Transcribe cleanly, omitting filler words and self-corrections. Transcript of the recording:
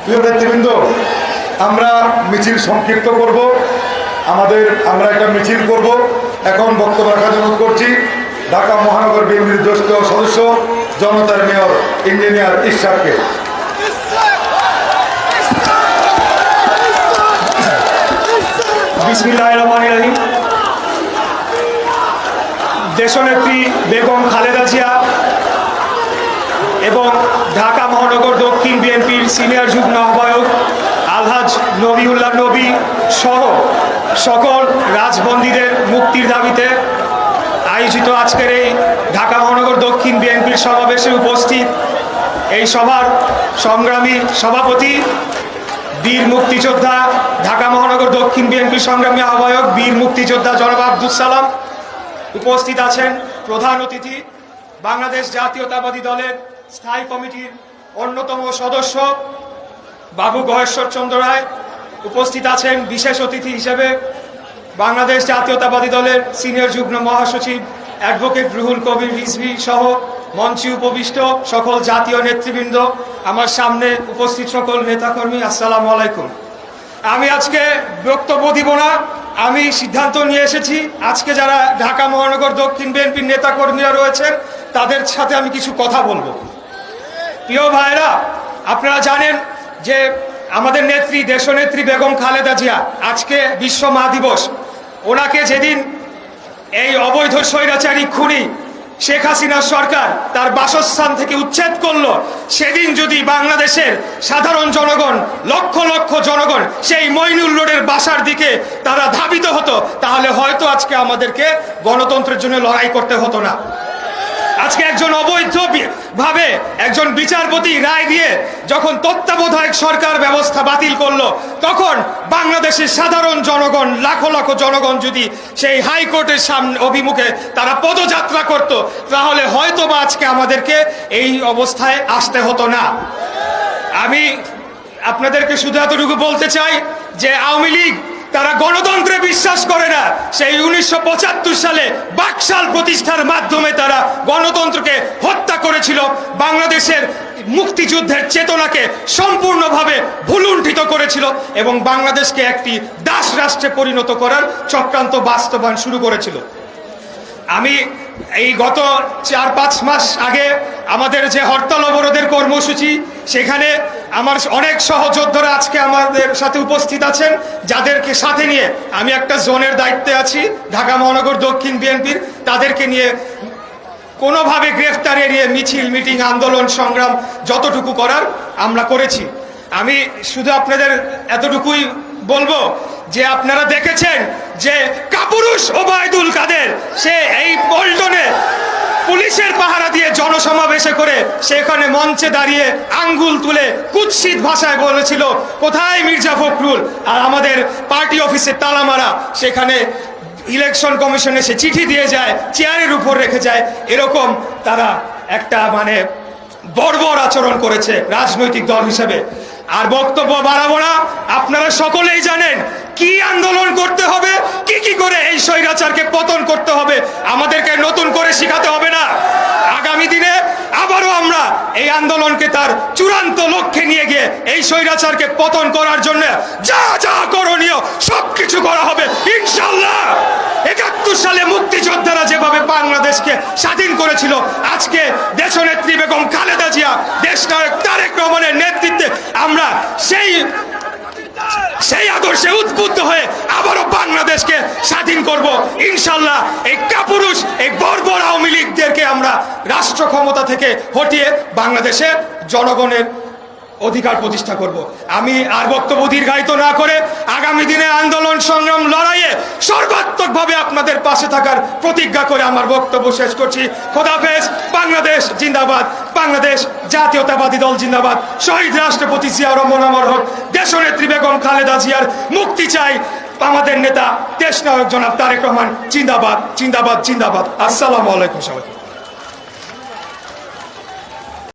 প্রিয় নেতৃবৃন্দ, আমরা মিছিল সংক্ষিপ্ত করব। আমরা একটা মিছিল করব। এখন বক্তব্য রাখার জন্য করছি ঢাকা মহানগর বিএনপির জ্যেষ্ঠ সদস্য জনতার মেয়র ইঞ্জিনিয়ার ইশরাককে। বিসমিল্লাহির রহমানির রহিম। দেশনেত্রী বেগম খালেদা জিয়া এবং ঢাকা মহানগর দক্ষিণ বিএনপির সিনিয়র যুগ্ম আহ্বায়ক আলহাজ নবিউল্লাহ নবী সহ সকল রাজবন্দীদের মুক্তির দাবিতে আয়োজিত আজকের এই ঢাকা মহানগর দক্ষিণ বিএনপির সমাবেশে উপস্থিত এই সভার সংগ্রামী সভাপতি বীর মুক্তিযোদ্ধা ঢাকা মহানগর দক্ষিণ বিএনপির সংগ্রামী আহ্বায়ক বীর মুক্তিযোদ্ধা জনাব আব্দুস সালাম, উপস্থিত আছেন প্রধান অতিথি বাংলাদেশ জাতীয়তাবাদী দলের স্থায়ী কমিটির অন্যতম সদস্য বাবু গয়েশ্বর চন্দ্র রায়, উপস্থিত আছেন বিশেষ অতিথি হিসেবে বাংলাদেশ জাতীয়তাবাদী দলের সিনিয়র যুগ্ম মহাসচিব অ্যাডভোকেট রুহুল কবির রিজভী সহ মঞ্চে উপবিষ্ট সকল জাতীয় নেতৃবৃন্দ, আমার সামনে উপস্থিত সকল নেতাকর্মী, আসসালামু আলাইকুম। আমি আজকে বক্তব্য দিব না। আমি সিদ্ধান্ত নিয়ে এসেছি আজকে যারা ঢাকা মহানগর দক্ষিণ বিএনপির নেতাকর্মীরা রয়েছেন তাদের সাথে আমি কিছু কথা বলবো। প্রিয় ভাইরা, আপনারা জানেন যে আমাদের নেত্রী দেশনেত্রী বেগম খালেদা জিয়া আজকে বিশ্ব মা দিবস। ওনাকে যেদিন এই অবৈধ স্বৈরাচারী খুনি শেখ হাসিনার সরকার তার বাসস্থান থেকে উচ্ছেদ করলো, সেদিন যদি বাংলাদেশের সাধারণ জনগণ, লক্ষ লক্ষ জনগণ সেই মইনুল রোডের বাসার দিকে তারা ধাবিত হতো, তাহলে হয়তো আজকে আমাদেরকে গণতন্ত্রের জন্য লড়াই করতে হতো না। আজকে একজন অবৈধ ভাবে একজন বিচারপতি রায় দিয়ে যখন তত্ত্বাবধায়ক সরকার ব্যবস্থা বাতিল করলো, তখন বাংলাদেশের সাধারণ জনগণ, লাখো লাখো জনগণ যদি সেই হাইকোর্টের সামনে অভিমুখে তারা পদযাত্রা করত, তাহলে হয়তো বা আজকে আমাদেরকে এই অবস্থায় আসতে হতো না। আমি আপনাদেরকে শুধু এতটুকু বলতে চাই যে আওয়ামী লীগ তারা গণতন্ত্রে বিশ্বাস করে না। সেই 1975 সালে বাকশাল প্রতিষ্ঠার মাধ্যমে তারা গণতন্ত্রকে হত্যা করেছিল, বাংলাদেশের মুক্তিযুদ্ধের চেতনাকে সম্পূর্ণভাবে ভুলুণ্ঠিত করেছিল এবং বাংলাদেশকে একটি দাস রাষ্ট্রে পরিণত করার চক্রান্ত বাস্তবায়ন শুরু করেছিল। আমি এই গত 4-5 মাস আগে আমাদের যে হরতাল অবরোধের কর্মসূচি, সেখানে আমার অনেক সহযোদ্ধারা আজকে আমাদের সাথে উপস্থিত আছেন, যাদেরকে সাথে নিয়ে আমি একটা জোনের দায়িত্বে আছি ঢাকা মহানগর দক্ষিণ বিএনপির। তাদেরকে নিয়ে কোনোভাবে গ্রেফতার এড়িয়ে মিছিল, মিটিং, আন্দোলন, সংগ্রাম যতটুকু করার আমরা করেছি। আমি শুধু আপনাদের এতটুকুই বলবো যে আপনারা দেখেছেন যে কাপুরুষ ওবায়দুল কাদের সে এই পল্টনে পুলিশের পাহারা দিয়ে জনসমাবেশে করে সেখানে মঞ্চে দাঁড়িয়ে আঙ্গুল তুলে কুৎসিত ভাষায় বলেছিল কোথায় মির্জা ফখরুল, আর আমাদের পার্টি অফিসে তালা মারা, সেখানে ইলেকশন কমিশনে সে চিঠি দিয়ে যায়, চেয়ারের উপর রেখে যায়। এরকম তারা একটা বর্বর আচরণ করেছে রাজনৈতিক দল হিসেবে। আর বক্তব্য বাড়াবো না, আপনারা সকলেই জানেন কি আন্দোলন করতে হবে, কি করে এই স্বৈরাচারকে পতন করতে হবে। আমাদেরকে নতুন করে শিখাতে হবে না। আগামী দিনে আবারও আমরা এই আন্দোলনকে তার চূড়ান্ত লক্ষ্যে নিয়ে গিয়ে এই স্বৈরাচারকে পতন করার জন্য যা যা করণীয় সবকিছু করা হবে ইনশাআল্লাহ। 71 সালে মুক্তিযোদ্ধারা যেভাবে বাংলাদেশকে স্বাধীন করেছিল, আজকে দেশনেত্রী বেগম খালেদা জিয়া, দেশনায়ক তারেক রহমানের নেতৃত্বে আমরা সেই আদর্শে উদ্বুদ্ধ হয়ে আবারও বাংলাদেশকে স্বাধীন করব ইনশাআল্লাহ। এই কাপুরুষ, এই বর্বর আওয়ামী লীগদেরকে আমরা রাষ্ট্র ক্ষমতা থেকে হটিয়ে বাংলাদেশের জনগণের অধিকার প্রতিষ্ঠা করব। আমি আর বক্তব্য দীর্ঘায়িত না করে আগামী দিনে আন্দোলন, সংগ্রাম, লড়াইয়ে সর্বাত্মকভাবে আপনাদের পাশে থাকার প্রতিজ্ঞা করে আমার বক্তব্য শেষ করছি। খোদাফেজ। বাংলাদেশ জিন্দাবাদ, বাংলাদেশ জাতীয়তাবাদী দল জিন্দাবাদ, শহীদ রাষ্ট্রপতি জিয়াউর রহমান অমর হোক, দেশনেত্রী বেগম খালেদা জিয়ার মুক্তি চাই, আমাদের নেতা দেশনায়ক জনাব তারেক রহমান জিন্দাবাদ, জিন্দাবাদ, জিন্দাবাদ। আসসালামু আলাইকুম সবাই।